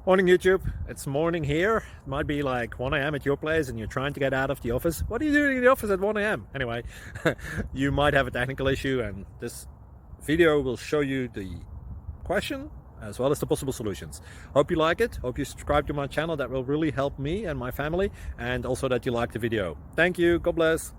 Morning YouTube, it's morning here. It might be like 1 a.m. at your place and you're trying to get out of the office. What are you doing in the office at 1 a.m.? Anyway, you might have a technical issue and this video will show you the question as well as the possible solutions. Hope you like it, hope you subscribe to my channel. That will really help me and my family, and also that you like the video. Thank you, God bless.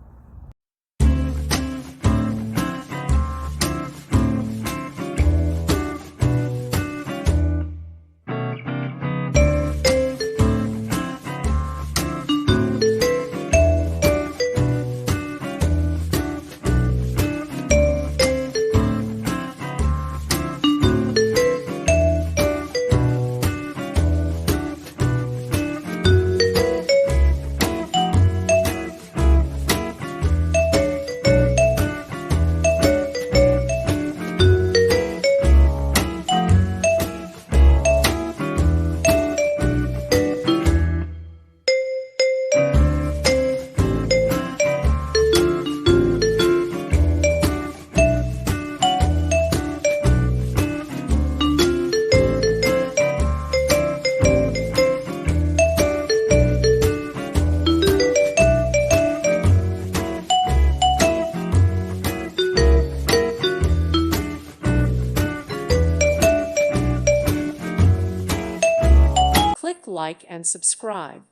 Click like and subscribe.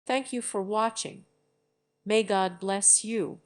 Thank you for watching. May God bless you.